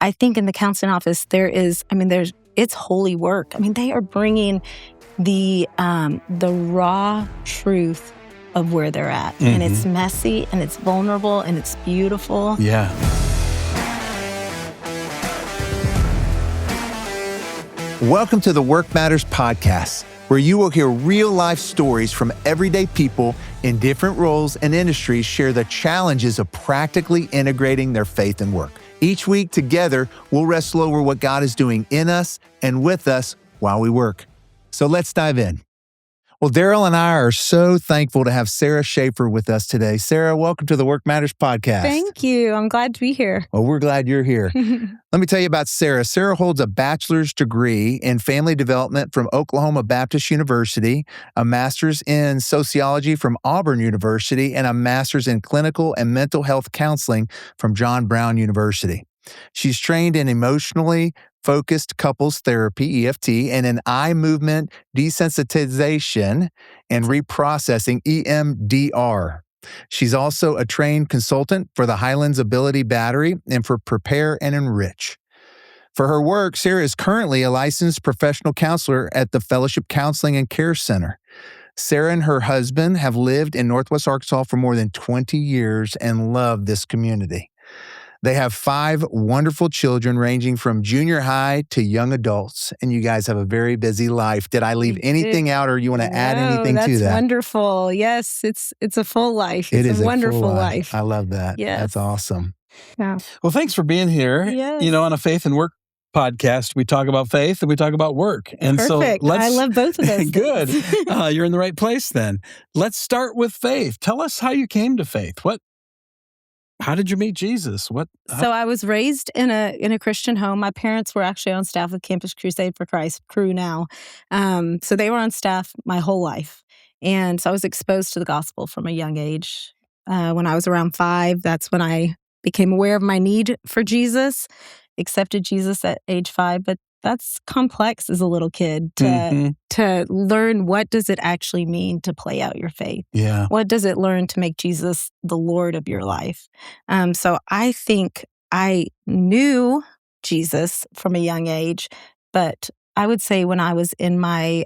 I think in the counseling office, it's holy work. I mean, they are bringing the raw truth of where they're at. Mm-hmm. And it's messy and it's vulnerable and it's beautiful. Yeah. Welcome to the Work Matters podcast, where you will hear real-life stories from everyday people in different roles and industries share the challenges of practically integrating their faith and work. Each week together, we'll wrestle over what God is doing in us and with us while we work. So let's dive in. Well, Daryl and I are so thankful to have Sarah Schafer with us today. Sarah, welcome to the Work Matters podcast. Thank you. I'm glad to be here. Well, we're glad you're here. Let me tell you about Sarah. Sarah holds a bachelor's degree in family development from Oklahoma Baptist University, a master's in sociology from Auburn University, and a master's in clinical and mental health counseling from John Brown University. She's trained in emotionally focused couples therapy, EFT, and in eye movement desensitization and reprocessing, EMDR. She's also a trained consultant for the Highlands Ability Battery and for Prepare and Enrich. For her work, Sarah is currently a licensed professional counselor at the Fellowship Counseling and Care Center. Sarah and her husband have lived in Northwest Arkansas for more than 20 years and love this community. They have 5 wonderful children ranging from junior high to young adults, and you guys have a very busy life. Did I leave anything out, or you want to add anything to that? That's wonderful. Yes, it's a full life. It's a wonderful life. I love that. Yes. That's awesome. Yeah. Well, thanks for being here. Yes. You know, on a faith and work podcast, we talk about faith and we talk about work. And Perfect. so I love both of those. Good. You're in the right place then. Let's start with faith. Tell us how you came to faith. How did you meet Jesus? So I was raised in a Christian home. My parents were actually on staff with Campus Crusade for Christ, crew now. So they were on staff my whole life. And so I was exposed to the gospel from a young age. When I was around 5, that's when I became aware of my need for Jesus, accepted Jesus at age 5. But that's complex as a little kid to learn, what does it actually mean to play out your faith? Yeah. What does it learn to make Jesus the Lord of your life? So I think I knew Jesus from a young age, but I would say when I was in my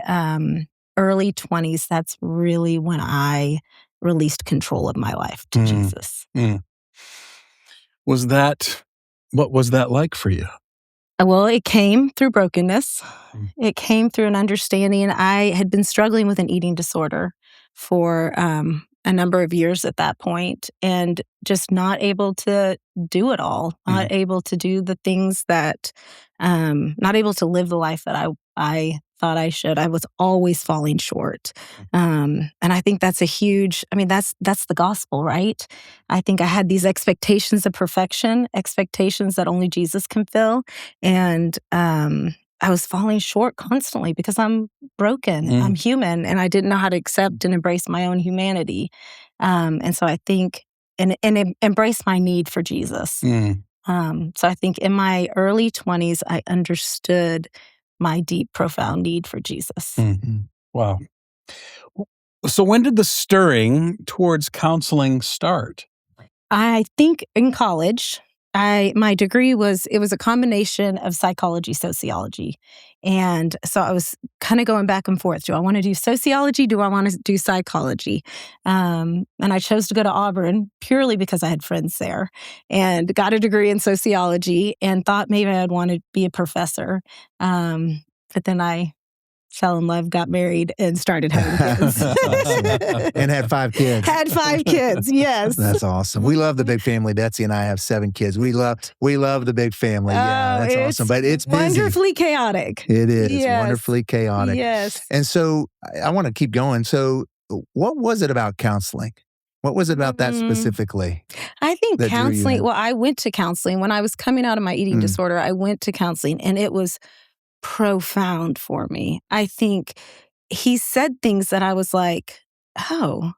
early 20s, that's really when I released control of my life to Jesus. What was that like for you? Well, it came through brokenness. It came through an understanding. I had been struggling with an eating disorder for a number of years at that point, and just not able to do it all, not able to do the things that, not able to live the life that I thought I should. I was always falling short. And I think that's a huge, that's the gospel, right? I think I had these expectations of perfection, expectations that only Jesus can fill. And I was falling short constantly because I'm broken, I'm human, and I didn't know how to accept and embrace my own humanity. And so I think, and embrace my need for Jesus. So I think in my early 20s, I understood my deep, profound need for Jesus. Wow. So when did the stirring towards counseling start? I think in college, my degree was a combination of psychology, sociology. And so I was kind of going back and forth. Do I want to do sociology? Do I want to do psychology? And I chose to go to Auburn purely because I had friends there, and got a degree in sociology and thought maybe I'd want to be a professor. But then I fell in love, got married, and started having kids. And had 5 kids. Had 5 kids, yes. That's awesome. We love the big family. Betsy and I have 7 kids. We love the big family. Yeah, that's awesome. But it's busy. Wonderfully chaotic. It is. Yes. Wonderfully chaotic. Yes. And so I want to keep going. So what was it about counseling? What was it about that specifically? I think counseling, well, I went to counseling. When I was coming out of my eating disorder, I went to counseling, and it was profound for me. I think he said things that I was like, oh,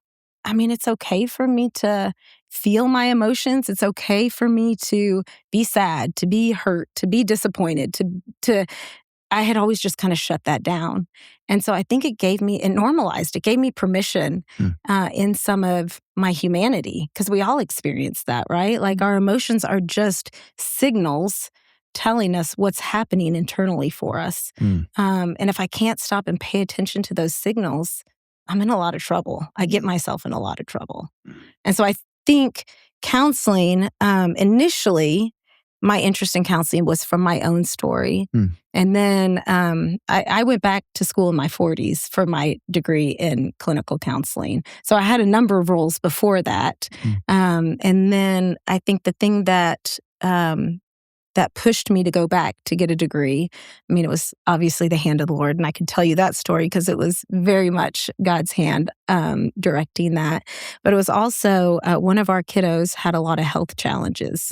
it's okay for me to feel my emotions. It's okay for me to be sad, to be hurt, to be disappointed, to I had always just kind of shut that down. And so I think it gave me permission in some of my humanity, because we all experience that, right? Like our emotions are just signals telling us what's happening internally for us. And if I can't stop and pay attention to those signals, I'm in a lot of trouble. I get myself in a lot of trouble. And so I think counseling, initially, my interest in counseling was from my own story. And then I went back to school in my 40s for my degree in clinical counseling. So I had a number of roles before that. And then I think the thing that that pushed me to go back to get a degree, I mean, it was obviously the hand of the Lord. And I could tell you that story because it was very much God's hand directing that. But it was also one of our kiddos had a lot of health challenges.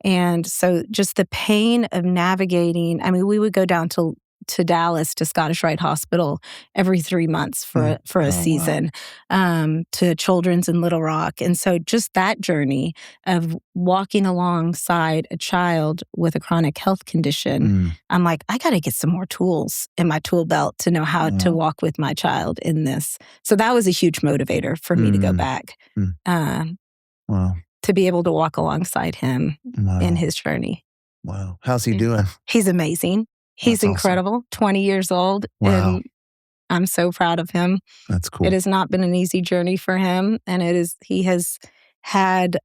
And so just the pain of navigating, I mean, we would go down to Dallas to Scottish Rite Hospital every 3 months for a season, to Children's in Little Rock. And so just that journey of walking alongside a child with a chronic health condition, I'm like, I got to get some more tools in my tool belt to know how to walk with my child in this. So that was a huge motivator for me to go back, to be able to walk alongside him in his journey. Wow. How's he doing? He's amazing. He's incredible, awesome. 20 years old, and I'm so proud of him. That's cool. It has not been an easy journey for him, and he has had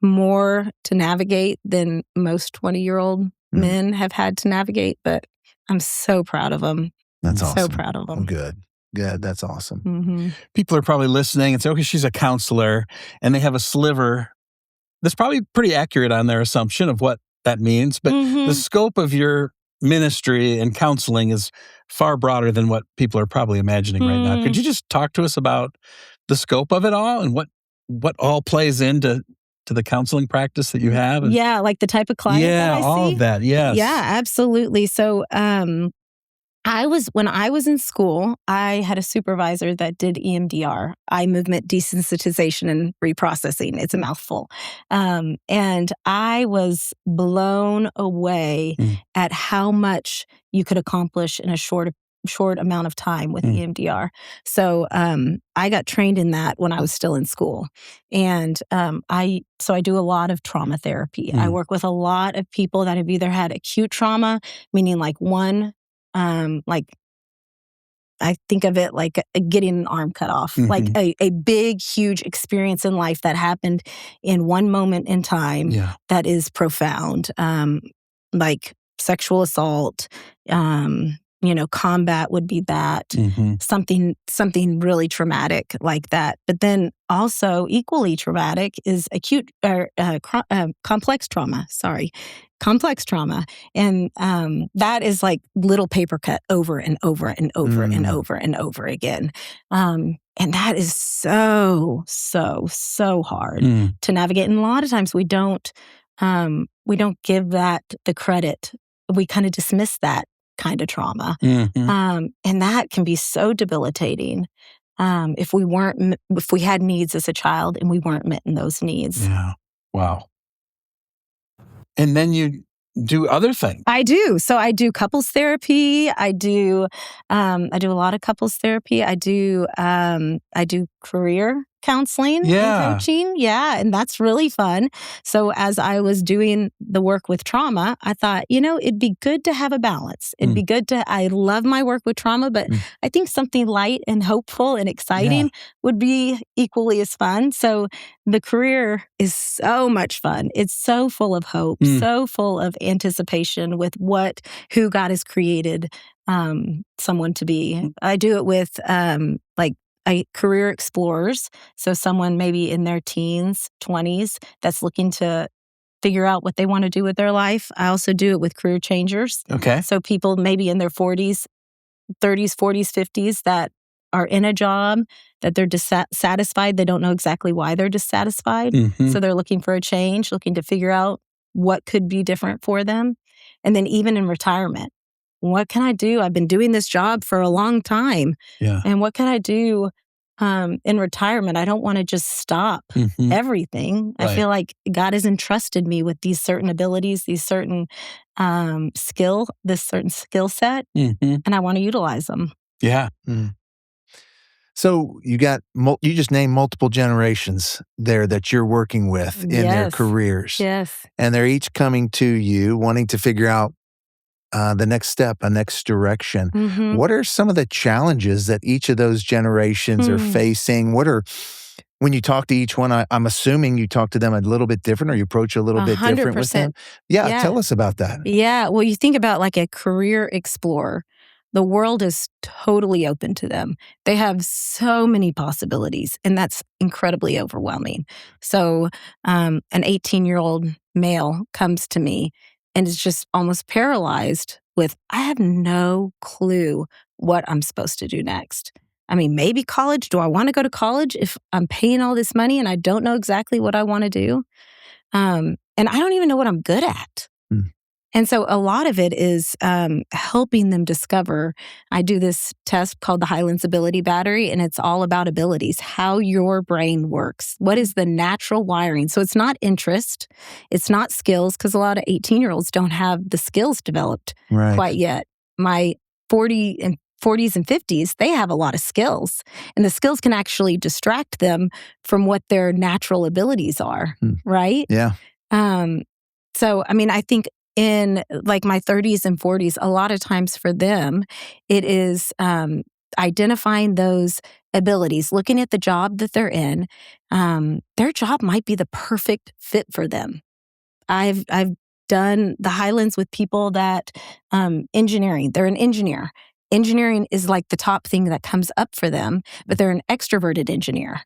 more to navigate than most 20-year-old men have had to navigate, but I'm so proud of him. That's awesome. So proud of him. Good. That's awesome. Mm-hmm. People are probably listening and say, okay, she's a counselor, and they have a sliver that's probably pretty accurate on their assumption of what that means, but the scope of your ministry and counseling is far broader than what people are probably imagining right now. Could you just talk to us about the scope of it all and what all plays into the counseling practice that you have? And, like the type of client that I see? all of that, yes. Yeah, absolutely. So when I was in school, I had a supervisor that did EMDR, eye movement desensitization and reprocessing. It's a mouthful. And I was blown away at how much you could accomplish in a short amount of time with EMDR. So I got trained in that when I was still in school. And I do a lot of trauma therapy. I work with a lot of people that have either had acute trauma, meaning like I think of it like getting an arm cut off, like a big, huge experience in life that happened in one moment in time that is profound, like sexual assault, combat would be that, something really traumatic like that. But then also equally traumatic is acute or complex trauma. Complex trauma. And that is like little paper cut over and over and over and over and over again. And that is so, so, so hard to navigate. And a lot of times we don't give that the credit. We kind of dismiss that kind of trauma. And that can be so debilitating if we had needs as a child and we weren't meeting those needs. Yeah. Wow. And then you do other things. I do. So I do couples therapy. I do a lot of couples therapy. I do career counseling and coaching. Yeah. And that's really fun. So as I was doing the work with trauma, I thought, it'd be good to have a balance. It'd be good I love my work with trauma, but I think something light and hopeful and exciting would be equally as fun. So the career is so much fun. It's so full of hope, so full of anticipation with who God has created someone to be. I do it with career explorers. So someone maybe in their teens, 20s, that's looking to figure out what they want to do with their life. I also do it with career changers. Okay. So people maybe in their 40s, 30s, 40s, 50s that are in a job that they're dissatisfied. They don't know exactly why they're dissatisfied. So they're looking for a change, looking to figure out what could be different for them. And then even in retirement, what can I do? I've been doing this job for a long time. Yeah. And what can I do in retirement? I don't want to just stop everything. Right. I feel like God has entrusted me with these certain abilities, these certain this certain skill set, and I want to utilize them. Yeah. So you just named multiple generations there that you're working with in their careers. Yes. And they're each coming to you wanting to figure out the next step, a next direction. Mm-hmm. What are some of the challenges that each of those generations are facing? When you talk to each one, I'm assuming you talk to them a little bit different or you approach a little bit different with them? 100%. Yeah, tell us about that. Yeah. Well, you think about like a career explorer, the world is totally open to them. They have so many possibilities, and that's incredibly overwhelming. So, an 18-year-old male comes to me and is just almost paralyzed with, I have no clue what I'm supposed to do next. I mean, maybe college. Do I want to go to college if I'm paying all this money and I don't know exactly what I want to do? And I don't even know what I'm good at. And so a lot of it is helping them discover. I do this test called the Highlands Ability Battery, and it's all about abilities, how your brain works. What is the natural wiring? So it's not interest, it's not skills, because a lot of 18-year-olds don't have the skills developed quite yet. My 40s and 50s, they have a lot of skills, and the skills can actually distract them from what their natural abilities are, right? Yeah. So, I mean, I think in like my 30s and 40s, a lot of times for them, it is identifying those abilities, looking at the job that they're in. Their job might be the perfect fit for them. I've done the Highlands with people that engineering, they're an engineer. Engineering is like the top thing that comes up for them, but they're an extroverted engineer.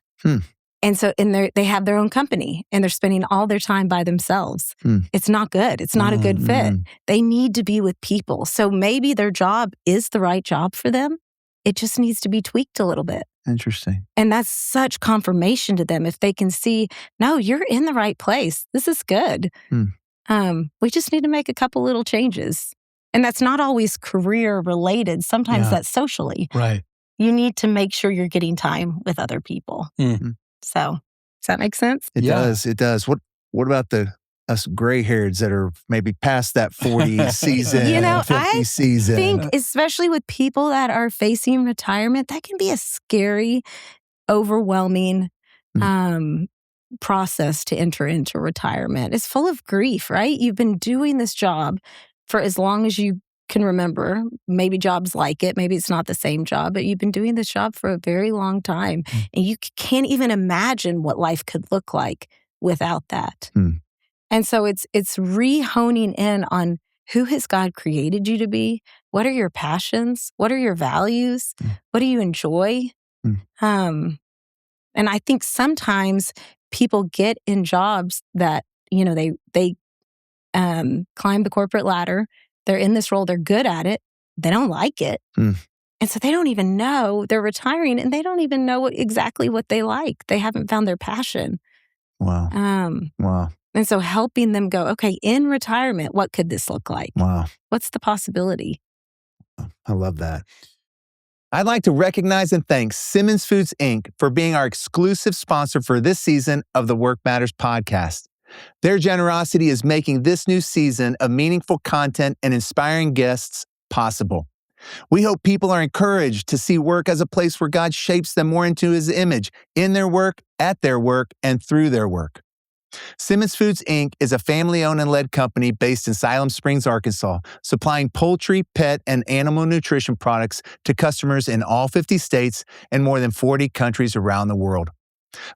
And so they have their own company and they're spending all their time by themselves. It's not good. It's not a good fit. They need to be with people. So maybe their job is the right job for them. It just needs to be tweaked a little bit. Interesting. And that's such confirmation to them if they can see, no, you're in the right place. This is good. We just need to make a couple little changes. And that's not always career related. Sometimes that's socially. Right. You need to make sure you're getting time with other people. So, does that make sense? It does. It does. What about us gray-haireds that are maybe past that 40 season, 50 season? I think, especially with people that are facing retirement, that can be a scary, overwhelming process to enter into retirement. It's full of grief, right? You've been doing this job for as long as you can remember. Maybe jobs like it, maybe it's not the same job, but you've been doing this job for a very long time. And you can't even imagine what life could look like without that. And so it's re-honing in on who has God created you to be? What are your passions? What are your values? What do you enjoy? And I think sometimes people get in jobs that, they climb the corporate ladder. They're in this role. They're good at it. They don't like it. And so they don't even know they're retiring and they don't even know exactly what they like. They haven't found their passion. Wow. Wow. And so helping them go, okay, in retirement, what could this look like? Wow. What's the possibility? I love that. I'd like to recognize and thank Simmons Foods, Inc. for being our exclusive sponsor for this season of the Work Matters podcast. Their generosity is making this new season of meaningful content and inspiring guests possible. We hope people are encouraged to see work as a place where God shapes them more into His image in their work, at their work, and through their work. Simmons Foods, Inc. is a family-owned and led company based in Siloam Springs, Arkansas, supplying poultry, pet, and animal nutrition products to customers in all 50 states and more than 40 countries around the world.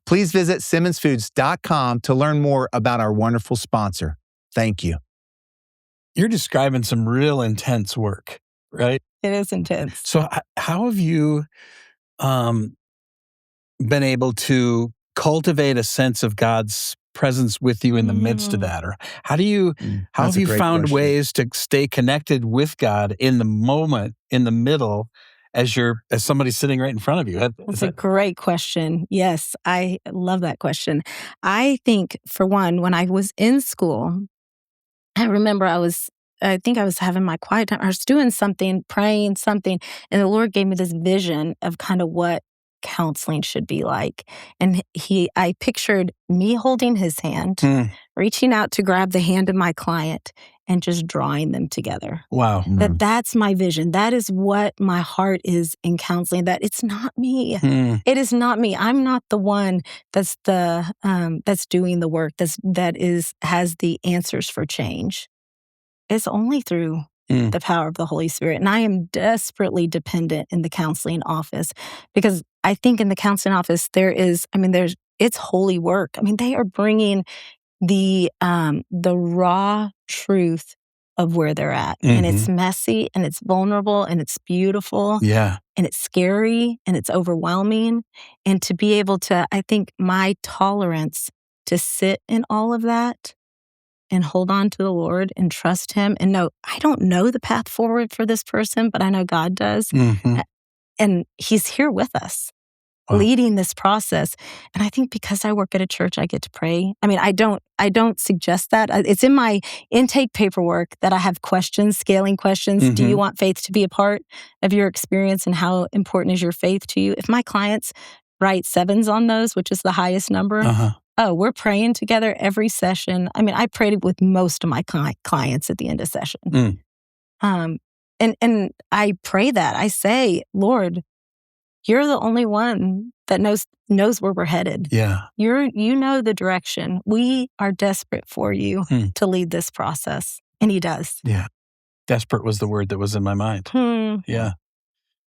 Please visit simmonsfoods.com to learn more about our wonderful sponsor. Thank you. You're describing some real intense work, right? It is intense. So how have you been able to cultivate a sense of God's presence with you in the midst of that? Or how have you found ways to stay connected with God in the moment, in the middle, as somebody's sitting right in front of you? That's a great question. Yes, I love that question. I think, for one, when I was in school, I remember I think I was having my quiet time. I was doing something, praying something, and the Lord gave me this vision of kind of what counseling should be like. And I pictured me holding his hand, reaching out to grab the hand of my client and just drawing them together. Wow. That's my vision. That is what my heart is in counseling, that it's not me. It is not me. I'm not the one that's that's doing the work, has the answers for change. It's only through the power of the Holy Spirit. And I am desperately dependent in the counseling office, because I think in the counseling office it's holy work. I mean, they are bringing the raw truth of where they're at. And it's messy and it's vulnerable and it's beautiful. Yeah. And it's scary and it's overwhelming. And to be able to, I think my tolerance to sit in all of that and hold on to the Lord and trust Him and know, I don't know the path forward for this person, but I know God does. And He's here with us, leading this process. And I think because I work at a church, I get to pray. I mean, I don't suggest that. It's in my intake paperwork that I have questions, scaling questions. Do you want faith to be a part of your experience, and how important is your faith to you? If my clients write 7s on those, which is the highest number, we're praying together every session. I mean, I prayed with most of my clients at the end of session. And I pray that. I say, Lord, You're the only one that knows where we're headed. Yeah. You know the direction. We are desperate for you to lead this process. And He does. Yeah. Desperate was the word that was in my mind. Yeah.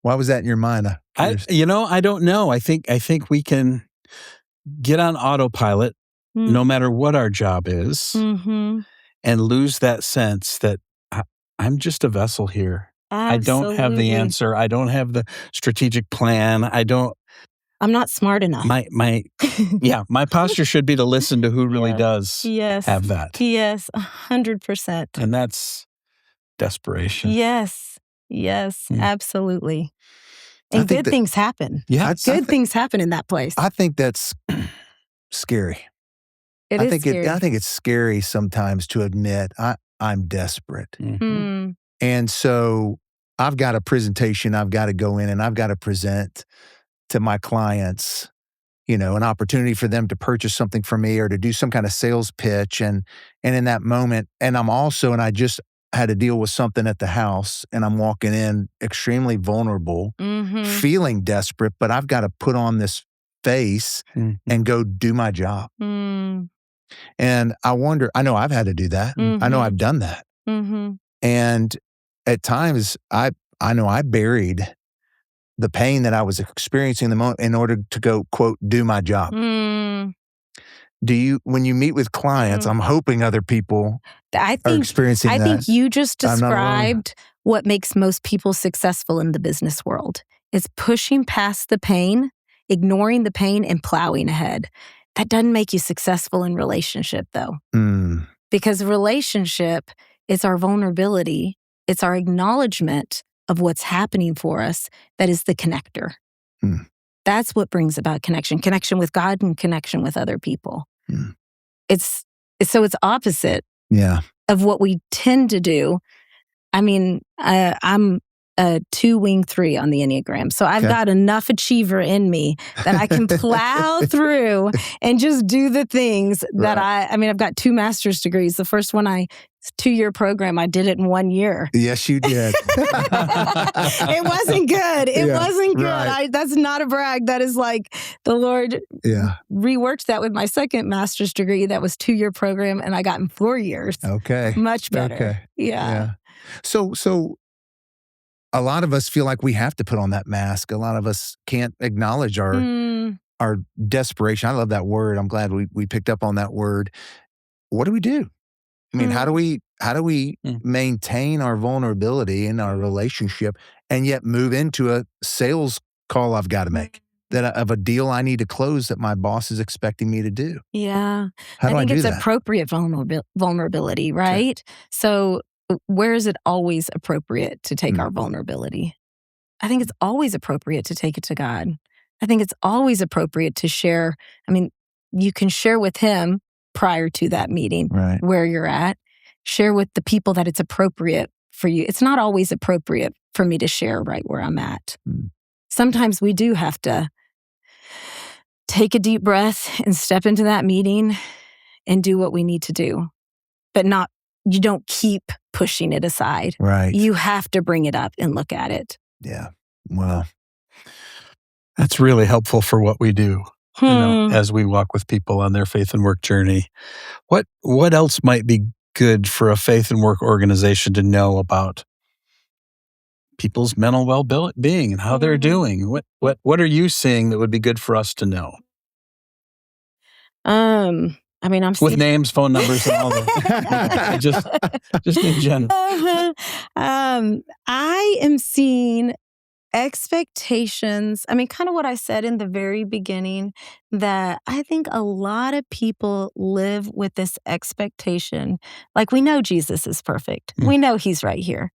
Why was that in your mind? I don't know. I think we can get on autopilot no matter what our job is, and lose that sense that I'm just a vessel here. Absolutely. I don't have the answer. I don't have the strategic plan. I'm not smart enough. My posture should be to listen to who really does have that. Yes, 100%. And that's desperation. Yes, absolutely. And good things happen. Yeah. Good things happen in that place. I think that's scary. It is scary. I think it's scary sometimes to admit I'm desperate. And so I've got a presentation I've got to go in and I've got to present to my clients, an opportunity for them to purchase something from me or to do some kind of sales pitch. And in that moment, and I just had to deal with something at the house, and I'm walking in extremely vulnerable, feeling desperate, but I've got to put on this face and go do my job. And I wonder, I know I've had to do that. I know I've done that. And at times I know I buried the pain that I was experiencing in the moment in order to go, quote, do my job. When you meet with clients, I'm hoping other people are experiencing that. I think you just described what makes most people successful in the business world. It's pushing past the pain, ignoring the pain, and plowing ahead. That doesn't make you successful in relationship, though. Because relationship is our vulnerability. It's our acknowledgement of what's happening for us that is the connector. That's what brings about connection with God and connection with other people. It's opposite of what we tend to do. I mean, I'm a 2 wing 3 on the Enneagram. So I've got enough achiever in me that I can plow through and just do the things that I've got 2 master's degrees. The first one 2-year program, I did it in 1 year. Yes, you did. It wasn't good. It wasn't good. Right. That's not a brag. That is like the Lord reworked that with my second master's degree. That was 2-year program, and I got in 4 years. Okay. Much better. Okay. Yeah. So a lot of us feel like we have to put on that mask. A lot of us can't acknowledge our desperation. I love that word. I'm glad we picked up on that word. What do we do? I mean, how do we maintain our vulnerability in our relationship and yet move into a sales call I've got to make, of a deal I need to close that my boss is expecting me to do? Yeah. How do I do think it's that? appropriate vulnerability, right? So where is it always appropriate to take our vulnerability? I think it's always appropriate to take it to God. I think it's always appropriate to share. I mean, you can share with Him prior to that meeting where you're at. Share with the people that it's appropriate for you. It's not always appropriate for me to share right where I'm at. Sometimes we do have to take a deep breath and step into that meeting and do what we need to do. But you don't keep pushing it aside. Right. You have to bring it up and look at it. Yeah. Well, that's really helpful for what we do, as we walk with people on their faith and work journey. What else might be good for a faith and work organization to know about people's mental well-being and how they're doing? What are you seeing that would be good for us to know? I mean, with names, phone numbers, and all that. just in general. I am seeing expectations. I mean, kind of what I said in the very beginning, that I think a lot of people live with this expectation. Like, we know Jesus is perfect. We know he's right here.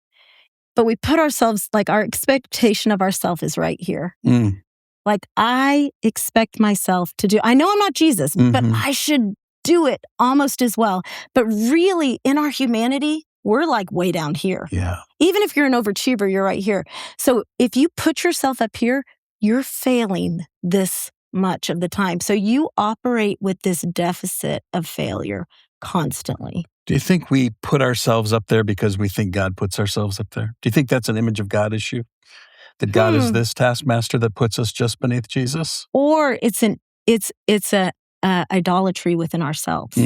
But we put ourselves, like, our expectation of ourselves is right here. Like, I expect myself to do, I know I'm not Jesus, but I should do it almost as well. But really, in our humanity, we're like way down here. Yeah. Even if you're an overachiever, you're right here. So if you put yourself up here, you're failing this much of the time. So you operate with this deficit of failure constantly. Do you think we put ourselves up there because we think God puts ourselves up there? Do you think that's an image of God issue? That God is this taskmaster that puts us just beneath Jesus? Or it's a idolatry within ourselves.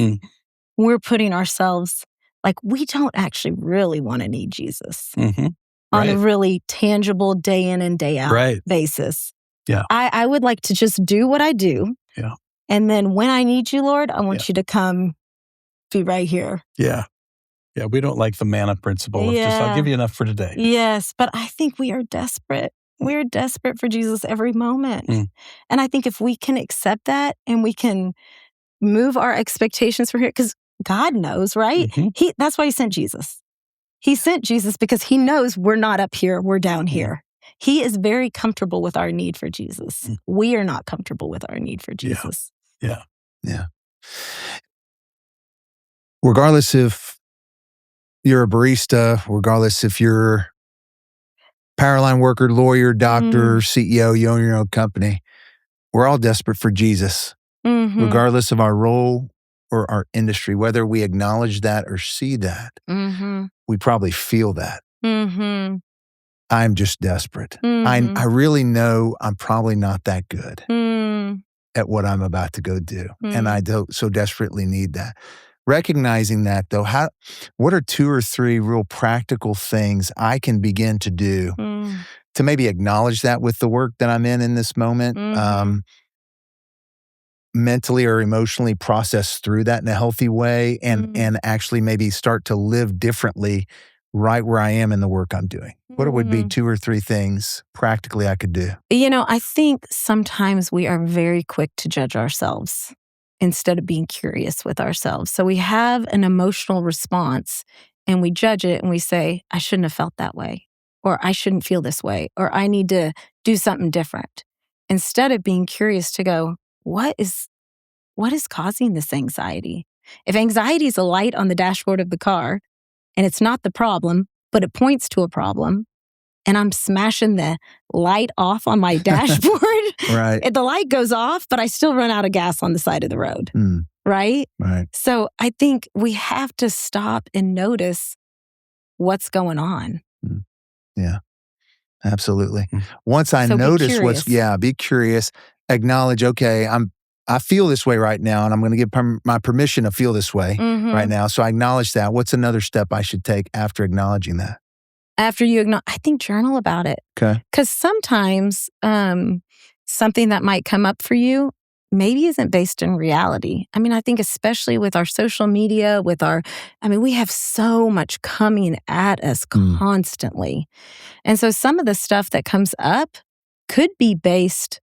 We're putting ourselves, like, we don't actually really want to need Jesus on a really tangible day in and day out basis. Yeah. I would like to just do what I do. Yeah. And then when I need you, Lord, I want you to come be right here. Yeah. Yeah, we don't like the manna principle of just, I'll give you enough for today. Yes, but I think we are desperate. We're desperate for Jesus every moment. And I think if we can accept that and we can move our expectations from here, because God knows, right? That's why he sent Jesus. He sent Jesus because he knows we're not up here, we're down here. He is very comfortable with our need for Jesus. We are not comfortable with our need for Jesus. Yeah. Regardless if you're a barista, regardless if you're power line worker, lawyer, doctor, CEO, you own your own company, we're all desperate for Jesus, regardless of our role or our industry, whether we acknowledge that or see that. We probably feel that. I'm just desperate. I really know I'm probably not that good at what I'm about to go do. And I don't so desperately need that. Recognizing that, though, what are 2 or 3 real practical things I can begin to do to maybe acknowledge that with the work that I'm in this moment, mentally or emotionally process through that in a healthy way, and actually maybe start to live differently right where I am in the work I'm doing? What would be 2 or 3 things practically I could do? I think sometimes we are very quick to judge ourselves instead of being curious with ourselves. So we have an emotional response and we judge it and we say, I shouldn't have felt that way, or I shouldn't feel this way, or I need to do something different. Instead of being curious to go, what is causing this anxiety? If anxiety is a light on the dashboard of the car and it's not the problem, but it points to a problem, and I'm smashing the light off on my dashboard. The light goes off, but I still run out of gas on the side of the road. Right? So I think we have to stop and notice what's going on. Yeah, absolutely. Once I notice be curious, acknowledge, okay, I feel this way right now, and I'm going to give my permission to feel this way right now. So I acknowledge that. What's another step I should take after acknowledging that? After you acknowledge, I think journal about it. Okay. Because sometimes something that might come up for you maybe isn't based in reality. I mean, I think especially with our social media, we have so much coming at us constantly. And so some of the stuff that comes up could be based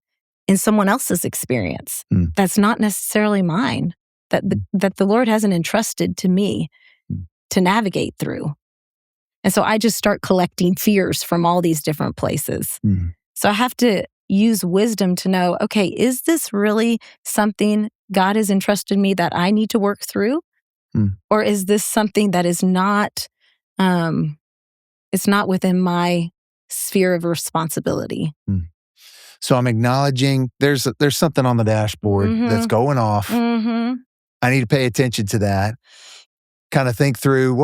in someone else's experience. That's not necessarily mine, that the Lord hasn't entrusted to me to navigate through. And so I just start collecting fears from all these different places. So I have to use wisdom to know, okay, is this really something God has entrusted me that I need to work through? Or is this something that is not, it's not within my sphere of responsibility? So I'm acknowledging there's something on the dashboard that's going off. I need to pay attention to that. Kind of think through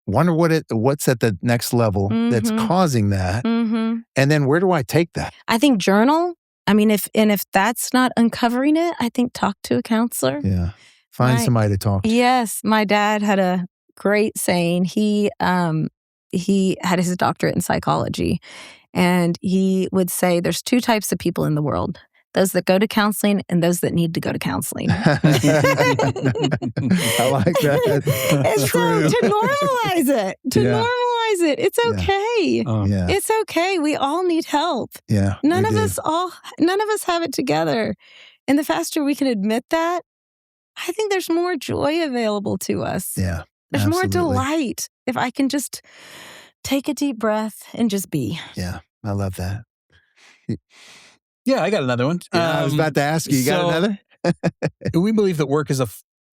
what's at the next level that's causing that. And then where do I take that? I think journal. I mean, if that's not uncovering it, I think talk to a counselor. Yeah. Find somebody to talk to. Yes. My dad had a great saying. He had his doctorate in psychology, and he would say there's two types of people in the world: those that go to counseling and those that need to go to counseling. I like that. And so to normalize it, it's okay. It's okay. We all need help. Yeah. None of us have it together. And the faster we can admit that, I think there's more joy available to us. Yeah. There's more delight if I can just take a deep breath and just be. Yeah. I love that. Yeah, I got another one. I was about to ask you. You got another? We believe that work is a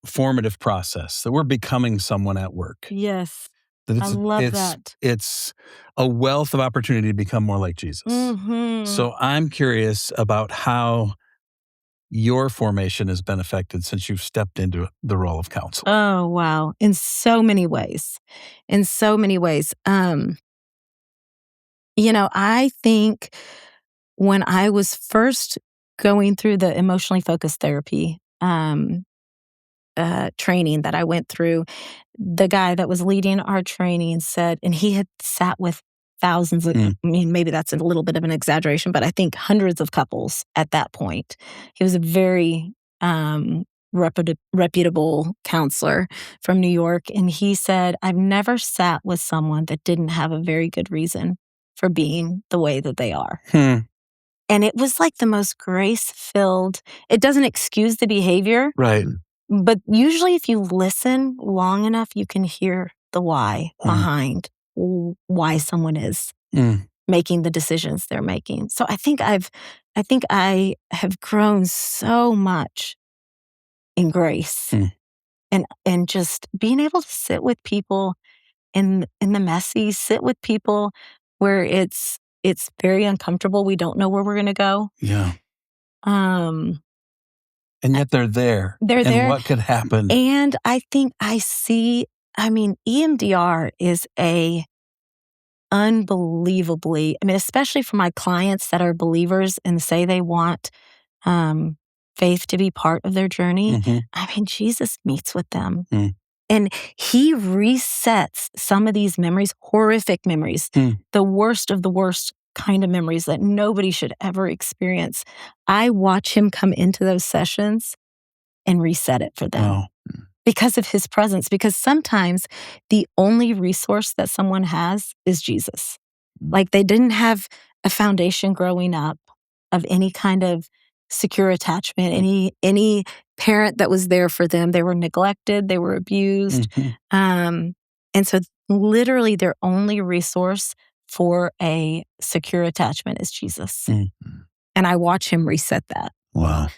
formative process, that we're becoming someone at work. Yes. I love that. It's a wealth of opportunity to become more like Jesus. So I'm curious about how your formation has been affected since you've stepped into the role of counselor. Oh, wow. In so many ways. I think when I was first going through the emotionally focused therapy training that I went through, the guy that was leading our training said, and he had sat with thousands of, I mean, maybe that's a little bit of an exaggeration, but I think hundreds of couples at that point. He was a very reputable counselor from New York. And he said, I've never sat with someone that didn't have a very good reason for being the way that they are. And it was like the most grace-filled, it doesn't excuse the behavior. Right. But usually if you listen long enough, you can hear the why behind why someone is making the decisions they're making. So I think I have grown so much in grace and just being able to sit with people in the messy, sit with people where it's very uncomfortable. We don't know where we're going to go. Yeah. And yet they're there. And what could happen? And I think EMDR is especially for my clients that are believers and say they want faith to be part of their journey. Jesus meets with them. And he resets some of these memories, horrific memories, the worst of the worst kind of memories that nobody should ever experience. I watch him come into those sessions and reset it for them because of his presence. Because sometimes the only resource that someone has is Jesus. Like they didn't have a foundation growing up of any kind of secure attachment, any parent that was there for them. They were neglected, they were abused. And so literally their only resource for a secure attachment is Jesus. And I watch him reset that. Wow.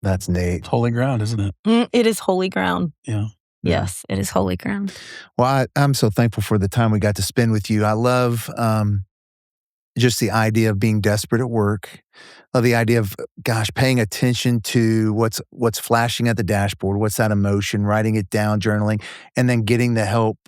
That's neat. It's holy ground, isn't it? It is holy ground. Yeah. Yes, it is holy ground. Well, I'm so thankful for the time we got to spend with you. I love just the idea of being desperate at work. I love the idea of, paying attention to what's flashing at the dashboard, what's that emotion, writing it down, journaling, and then getting the help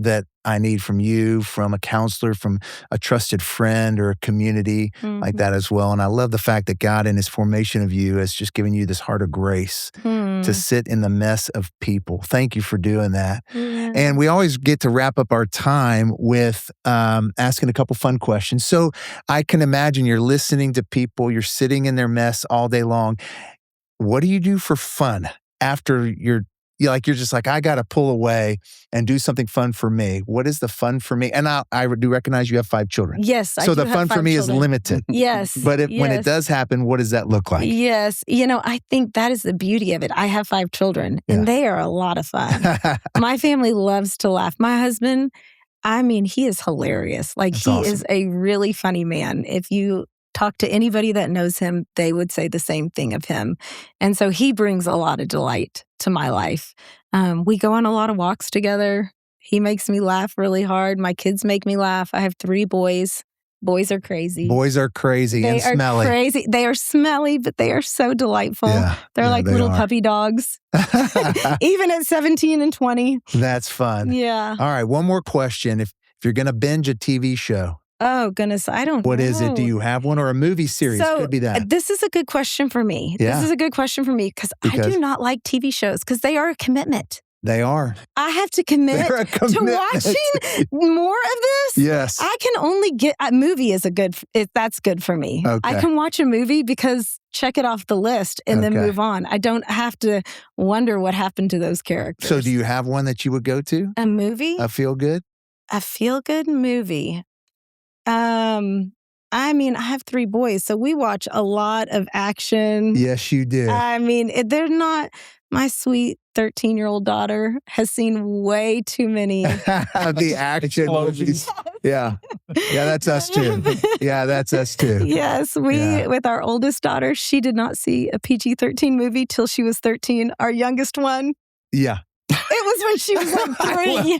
that I need from you, from a counselor, from a trusted friend or a community like that as well. And I love the fact that God in his formation of you has just given you this heart of grace to sit in the mess of people. Thank you for doing that. And we always get to wrap up our time with asking a couple fun questions. So I can imagine you're listening to people, you're sitting in their mess all day long. What do you do for fun after you're just like, I got to pull away and do something fun for me. What is the fun for me? And I do recognize you have 5 children. Yes, I do. So the fun for me is limited. Yes. But when it does happen, what does that look like? Yes. I think that is the beauty of it. I have 5 children and they are a lot of fun. My family loves to laugh. My husband, he is hilarious. That's awesome. Is a really funny man. If you talk to anybody that knows him, they would say the same thing of him. And so he brings a lot of delight to my life. We go on a lot of walks together. He makes me laugh really hard. My kids make me laugh. I have 3 boys. Boys are crazy. Boys are crazy and smelly. They are crazy. They are smelly, but they are so delightful. They're like little puppy dogs, even at 17 and 20. That's fun. Yeah. All right, one more question. If you're going to binge a TV show, oh, goodness, I don't know. What is it? Do you have one, or a movie series? So, could be that. This is a good question for me. Yeah. This is a good question for me because I do not like TV shows because they are a commitment. They are. I have to commit to watching more of this. Yes. I can only get a movie that's good for me. Okay. I can watch a movie because check it off the list and then move on. I don't have to wonder what happened to those characters. So do you have one that you would go to? A movie? A feel-good? A feel-good movie. I mean, I have 3 boys, so we watch a lot of action. Yes, you do. I mean, they're not... My sweet 13-year-old daughter has seen way too many. The action movies. Yeah. Yeah, that's us too. Yeah, that's us too. Yes, with our oldest daughter, she did not see a PG-13 movie till she was 13. Our youngest one. Yeah. It was when she was like 3.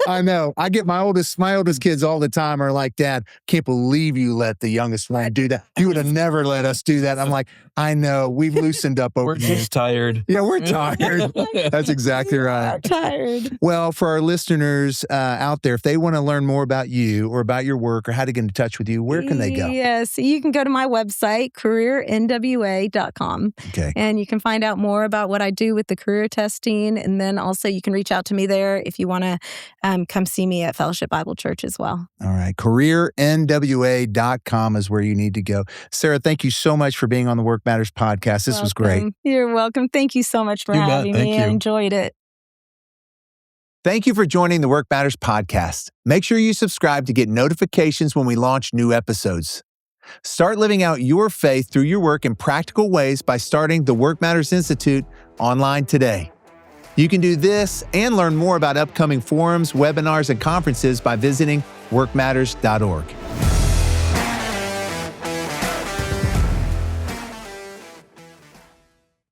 I know. I get my oldest kids all the time are like, Dad, can't believe you let the youngest one do that. You would have never let us do that. I'm like, I know. We've loosened up over We're just tired. Yeah, we're tired. That's exactly right. I'm tired. Well, for our listeners out there, if they want to learn more about you or about your work or how to get in touch with you, where can they go? Yes, you can go to my website, careernwa.com. Okay. And you can find out more about what I do with the career testing. And then also you can reach out to me there if you want to come see me at Fellowship Bible Church as well. All right. careernwa.com is where you need to go. Sarah, thank you so much for being on the Work Matters podcast. This was great. You're welcome. Thank you so much for having me. I enjoyed it. Thank you for joining the Work Matters podcast. Make sure you subscribe to get notifications when we launch new episodes. Start living out your faith through your work in practical ways by starting the Work Matters Institute online today. You can do this and learn more about upcoming forums, webinars, and conferences by visiting workmatters.org.